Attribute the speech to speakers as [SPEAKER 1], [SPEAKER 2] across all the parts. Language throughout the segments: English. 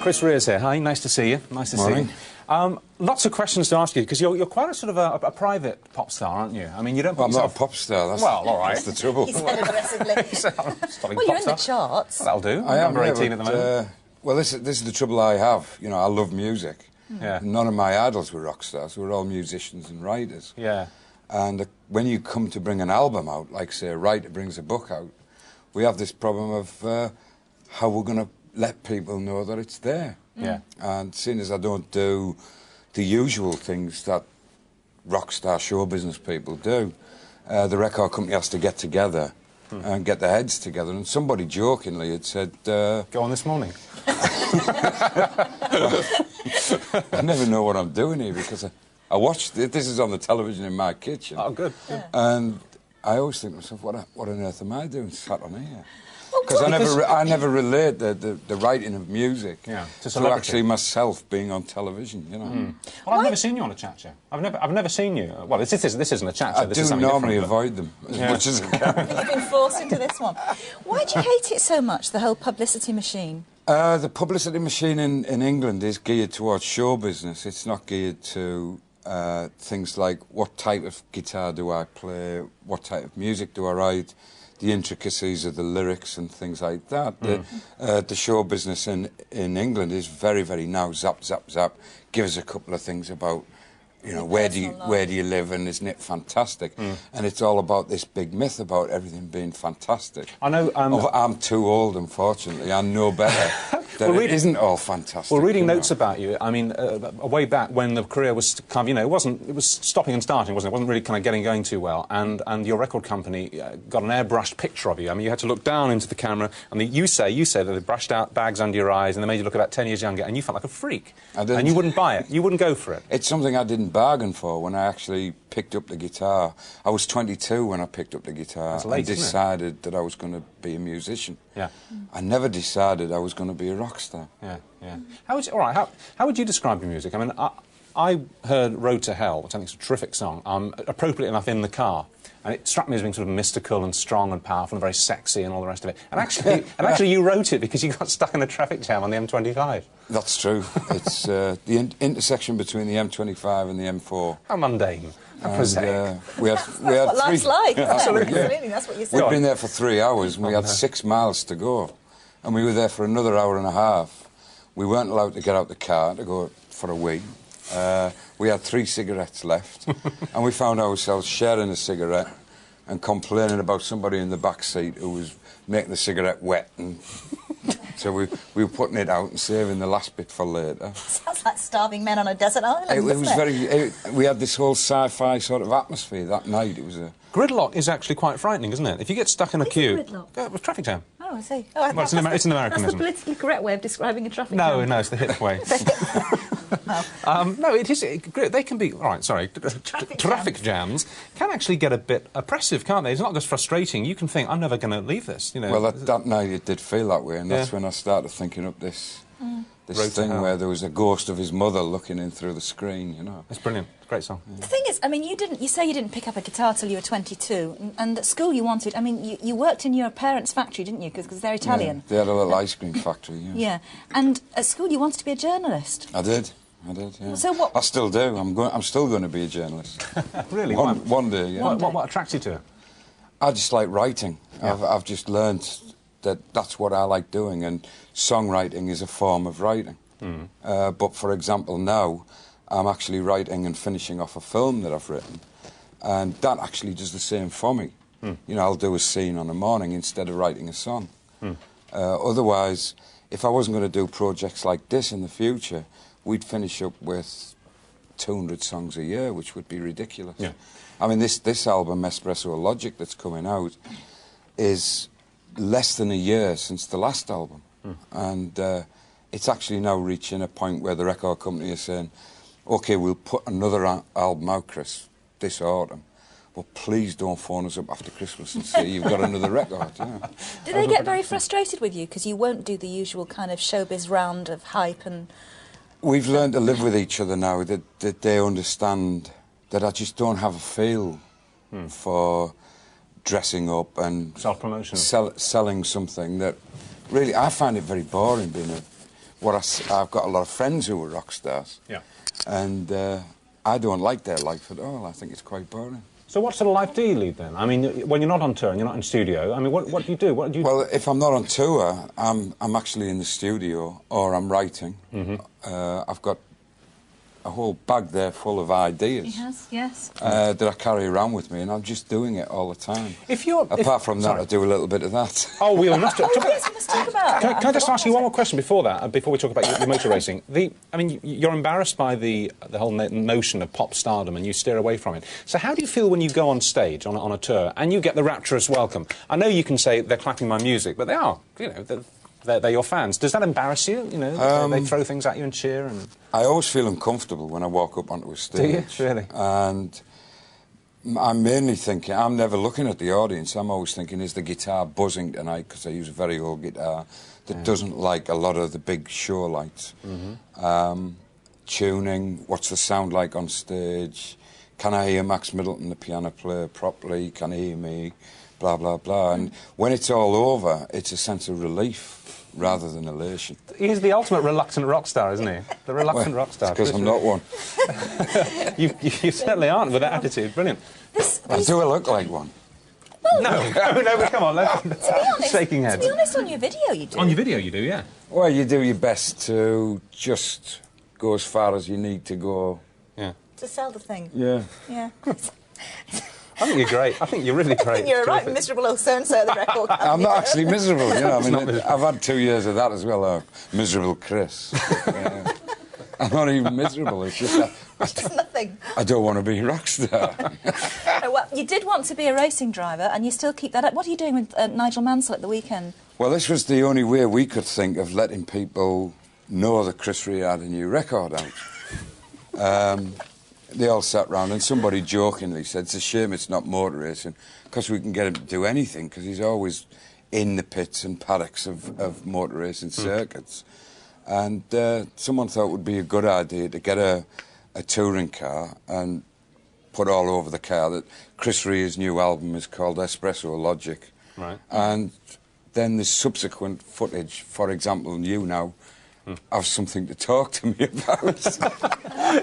[SPEAKER 1] Chris Rea's here. Hi, nice to see you. Nice to see you. Lots of questions to ask you, because you're quite a sort of a private pop star, aren't you? I mean, you don't...
[SPEAKER 2] Well, I'm not a pop star, that's...
[SPEAKER 1] Well, all right.
[SPEAKER 2] That's the trouble.
[SPEAKER 3] He said aggressively.
[SPEAKER 1] Well,
[SPEAKER 3] you're in the charts.
[SPEAKER 1] Well, that'll do.
[SPEAKER 2] I am,
[SPEAKER 1] number 18 at the moment.
[SPEAKER 2] Well, this is the trouble I have. You know, I love music.
[SPEAKER 1] Yeah.
[SPEAKER 2] None of my idols were rock stars. We were all musicians and writers.
[SPEAKER 1] Yeah.
[SPEAKER 2] And when you come to bring an album out, like, say, a writer brings a book out, we have this problem of how we're going to let people know that it's there.
[SPEAKER 1] Yeah.
[SPEAKER 2] And seeing as I don't do the usual things that rock star show business people do, the record company has to get together and get their heads together. And somebody jokingly had said...
[SPEAKER 1] Go on this morning.
[SPEAKER 2] I never know what I'm doing here, because I watched... This is on the television in my kitchen.
[SPEAKER 1] Oh, good.
[SPEAKER 3] Yeah.
[SPEAKER 2] And I always think to myself, what on earth am I doing sat on here?
[SPEAKER 3] Well,
[SPEAKER 2] Because I never relate the writing of music
[SPEAKER 1] to
[SPEAKER 2] actually myself being on television, you know.
[SPEAKER 1] Well, I've never seen you on a chat show. I've never seen you. Well, this isn't a chat show.
[SPEAKER 2] I
[SPEAKER 1] This is
[SPEAKER 2] do
[SPEAKER 1] something
[SPEAKER 2] normally
[SPEAKER 1] different,
[SPEAKER 2] avoid them as much as I can.
[SPEAKER 3] You've been forced into this one. Why do you hate it so much, the whole publicity machine?
[SPEAKER 2] The publicity machine in England is geared towards show business. It's not geared to things like what type of guitar do I play, what type of music do I write, the intricacies of the lyrics and things like that. The show business in England is very, very now zap, zap, zap. Give us a couple of things about, you know, where do you live, and isn't it fantastic? And it's all about this big myth about everything being fantastic.
[SPEAKER 1] I know...
[SPEAKER 2] I'm too old, unfortunately. I know better that it isn't all fantastic.
[SPEAKER 1] Well, reading notes about you, I mean, way back when the career was kind of, you know, it was stopping and starting, wasn't it? It wasn't really kind of going too well, and your record company got an airbrushed picture of you. I mean, you had to look down into the camera, and you say that they brushed out bags under your eyes, and they made you look about 10 years younger, and you felt like a freak.
[SPEAKER 2] I didn't.
[SPEAKER 1] And you wouldn't buy it. You wouldn't go for it.
[SPEAKER 2] It's something I didn't bargain for when I actually picked up the guitar. I was 22 when I picked up the guitar.
[SPEAKER 1] That's late,
[SPEAKER 2] and decided that I was going to be a musician.
[SPEAKER 1] Yeah.
[SPEAKER 2] I never decided I was going to be a rock star.
[SPEAKER 1] Yeah, yeah. How would you describe your music? I mean, I heard Road to Hell, which I think is a terrific song, appropriately enough in the car. And it struck me as being sort of mystical and strong and powerful and very sexy and all the rest of it. And actually, you wrote it because you got stuck in a traffic jam on the M25.
[SPEAKER 2] That's true. It's the intersection between the M25 and the M4.
[SPEAKER 1] How mundane. How prosaic.
[SPEAKER 2] We had
[SPEAKER 3] What life's like.
[SPEAKER 2] Absolutely.
[SPEAKER 3] Absolutely, that's what you said.
[SPEAKER 2] We'd been there for 3 hours and we had 6 miles to go. And we were there for another hour and a half. We weren't allowed to get out the car to go for a wee. We had 3 cigarettes left, and we found ourselves sharing a cigarette and complaining about somebody in the back seat who was making the cigarette wet. And so we were putting it out and saving the last bit for later.
[SPEAKER 3] Sounds like starving men on a desert island.
[SPEAKER 2] It was we had this whole sci-fi sort of atmosphere that night. It was a...
[SPEAKER 1] Gridlock is actually quite frightening, isn't it? If you get stuck in a queue...
[SPEAKER 3] Gridlock?
[SPEAKER 1] Traffic jam.
[SPEAKER 3] Oh, I see.
[SPEAKER 1] Well, it's an Americanism.
[SPEAKER 3] That's the politically correct way of describing a traffic jam.
[SPEAKER 1] No, it's the hip way. No, it is. They can be... All right, sorry. Traffic jams can actually get a bit oppressive, can't they? It's not just frustrating. You can think, I'm never going to leave this, you know.
[SPEAKER 2] Well, that night it did feel that way, and that's when I started thinking up this thing where there was a ghost of his mother looking in through the screen, you know.
[SPEAKER 1] It's brilliant. It's a great song.
[SPEAKER 3] The thing is, I mean, you say you didn't pick up a guitar till you were 22, and at school you wanted... I mean, you worked in your parents' factory, didn't you? Because they're Italian.
[SPEAKER 2] Yeah, they had a little ice cream factory, yeah.
[SPEAKER 3] Yeah, and at school you wanted to be a journalist.
[SPEAKER 2] I did, yeah.
[SPEAKER 3] So what...
[SPEAKER 2] I still do. I'm still going to be a journalist.
[SPEAKER 1] Really?
[SPEAKER 2] One day, yeah.
[SPEAKER 1] What attracts you to it?
[SPEAKER 2] I just like writing. Yeah. I've just learnt that that's what I like doing, and songwriting is a form of writing. But, for example, now I'm actually writing and finishing off a film that I've written, and that actually does the same for me. You know, I'll do a scene on a morning instead of writing a song. Otherwise, if I wasn't going to do projects like this in the future, we'd finish up with 200 songs a year, which would be ridiculous. Yeah. I mean, this album, Espresso Logic, that's coming out, is less than a year since the last album. And it's actually now reaching a point where the record company is saying, OK, we'll put another album out, Chris, this autumn, but please don't phone us up after Christmas and say you've got another record. Yeah.
[SPEAKER 3] Do they get very frustrated with you because you won't do the usual kind of showbiz round of hype and...
[SPEAKER 2] We've learned to live with each other now, that they understand that I just don't have a feel for dressing up and...
[SPEAKER 1] Self-promotion.
[SPEAKER 2] Selling something that... Really, I find it very boring I've got a lot of friends who are rock stars.
[SPEAKER 1] Yeah.
[SPEAKER 2] And I don't like their life at all. I think it's quite boring.
[SPEAKER 1] So what sort of life do you lead then? I mean, when you're not on tour and you're not in studio, I mean, what do you do? What do you...
[SPEAKER 2] Well, if I'm not on tour, I'm actually in the studio or I'm writing. I've got a whole bag there full of ideas.
[SPEAKER 3] He has, yes.
[SPEAKER 2] That I carry around with me, and I'm just doing it all the time. Apart from that, I do a little bit of that.
[SPEAKER 1] Oh, we must talk about...
[SPEAKER 3] Yes, we must talk about that.
[SPEAKER 1] Can I just ask you one more question before that, before we talk about your motor racing? I mean, you're embarrassed by the whole notion of pop stardom, and you steer away from it. So how do you feel when you go on stage on a tour and you get the rapturous welcome? I know you can say they're clapping my music, but they are, you know, they're your fans. Does that embarrass you? You know, they throw things at you and cheer and...
[SPEAKER 2] I always feel uncomfortable when I walk up onto a stage.
[SPEAKER 1] Do you? Really?
[SPEAKER 2] And I'm mainly thinking, I'm never looking at the audience. I'm always thinking, is the guitar buzzing tonight? Because I use a very old guitar that doesn't like a lot of the big show lights. Tuning, what's the sound like on stage? Can I hear Max Middleton, the piano player, properly? Can he hear me? Blah, blah, blah. And when it's all over, it's a sense of relief rather than elation.
[SPEAKER 1] He's the ultimate reluctant rock star, isn't he? The reluctant rock star.
[SPEAKER 2] Because I'm not one.
[SPEAKER 1] you certainly aren't with that attitude. Brilliant.
[SPEAKER 2] Do I look like one?
[SPEAKER 1] No, but come on, let's... Shaking heads.
[SPEAKER 3] To be honest, on your video you do.
[SPEAKER 1] On your video you do, yeah.
[SPEAKER 2] Well, you do your best to just go as far as you need to go.
[SPEAKER 1] Yeah.
[SPEAKER 3] To sell the thing.
[SPEAKER 2] Yeah.
[SPEAKER 3] Yeah.
[SPEAKER 1] I think you're great. I think you're really great.
[SPEAKER 3] I think you're a right miserable old so-and-so at the record company.
[SPEAKER 2] I'm not actually miserable, you know. I mean, I've had 2 years of that as well. Miserable Chris. I'm not even miserable. It's just
[SPEAKER 3] It's nothing.
[SPEAKER 2] I don't want to be a rock star.
[SPEAKER 3] Well, you did want to be a racing driver, and you still keep that up. What are you doing with Nigel Mansell at the weekend?
[SPEAKER 2] Well, this was the only way we could think of letting people know that Chris Rea had a new record out. They all sat round and somebody jokingly said, it's a shame it's not motor racing, because we can get him to do anything, because he's always in the pits and paddocks of motor racing circuits. And someone thought it would be a good idea to get a touring car and put all over the car that Chris Rea's new album is called Espresso Logic.
[SPEAKER 1] Right.
[SPEAKER 2] And then the subsequent footage, for example, you now have something to talk to me about.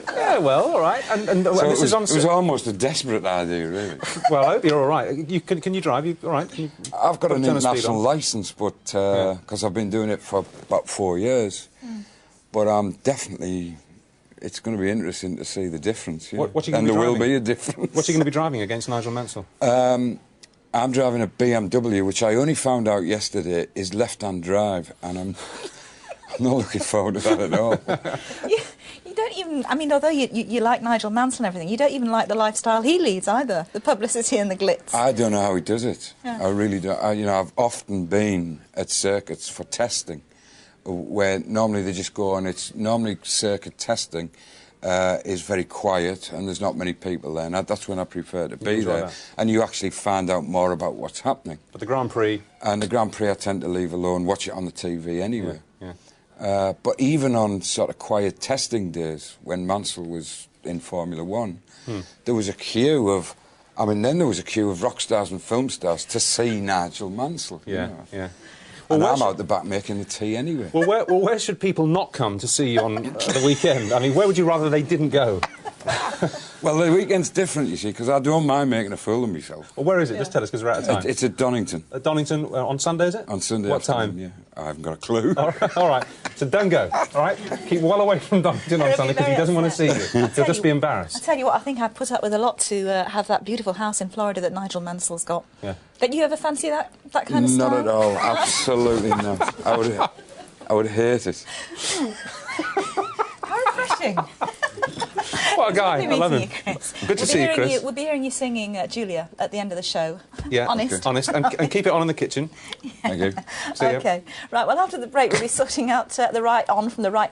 [SPEAKER 1] Yeah, well, all right. And
[SPEAKER 2] so
[SPEAKER 1] this is on...
[SPEAKER 2] It was almost a desperate idea, really.
[SPEAKER 1] Well, I hope you're all right. Can you drive? All right?
[SPEAKER 2] I've got an international licence, but because I've been doing it for about 4 years. But I'm definitely... It's going to be interesting to see the difference. Yeah.
[SPEAKER 1] What are you going to be driving?
[SPEAKER 2] And there will be a difference.
[SPEAKER 1] What are you going to be driving against Nigel Mansell?
[SPEAKER 2] I'm driving a BMW, which I only found out yesterday is left-hand drive, and I'm not looking forward to that at all.
[SPEAKER 3] You don't even... I mean, although you like Nigel Mansell and everything, you don't even like the lifestyle he leads either, the publicity and the glitz.
[SPEAKER 2] I don't know how he does it.
[SPEAKER 3] Yeah.
[SPEAKER 2] I really don't. I've often been at circuits for testing, where normally they just go on. It's normally circuit testing is very quiet and there's not many people there. And that's when I prefer to be there.
[SPEAKER 1] That.
[SPEAKER 2] And you actually find out more about what's happening.
[SPEAKER 1] But the Grand Prix...
[SPEAKER 2] And the Grand Prix I tend to leave alone, watch it on the TV anyway.
[SPEAKER 1] Yeah.
[SPEAKER 2] But even on sort of quiet testing days, when Mansell was in Formula One, there was a queue of... I mean, then there was a queue of rock stars and film stars to see Nigel Mansell.
[SPEAKER 1] Yeah,
[SPEAKER 2] you know.
[SPEAKER 1] yeah.
[SPEAKER 2] And I'm out the back making the tea anyway.
[SPEAKER 1] Well, where should people not come to see you on the weekend? I mean, where would you rather they didn't go?
[SPEAKER 2] Well, the weekend's different, you see, because I don't mind making a fool of myself.
[SPEAKER 1] Well, where is it? Just tell us, because we're out of time.
[SPEAKER 2] It's at Donington.
[SPEAKER 1] At Donington, on Sunday, is it?
[SPEAKER 2] On Sunday
[SPEAKER 1] What time?
[SPEAKER 2] Yeah, I haven't got a clue.
[SPEAKER 1] All right. So don't go, all right? Keep well away from Donington on Sunday, because he doesn't want to see you. He'll just be embarrassed.
[SPEAKER 3] I tell you what, I think I'd put up with a lot to have that beautiful house in Florida that Nigel Mansell's got.
[SPEAKER 1] Yeah.
[SPEAKER 3] Don't you ever fancy that kind of style?
[SPEAKER 2] Not at all. Absolutely not. I would hate it.
[SPEAKER 3] How refreshing.
[SPEAKER 1] What a guy. I love him. Good to see you, Chris.
[SPEAKER 3] We'll be hearing you singing Julia at the end of the show.
[SPEAKER 1] Yeah,
[SPEAKER 3] honest.
[SPEAKER 1] Honest. And keep it on in the kitchen.
[SPEAKER 2] Thank you.
[SPEAKER 1] See ya.
[SPEAKER 3] Okay. Right, well, after the break, we'll be sorting out the right on from the right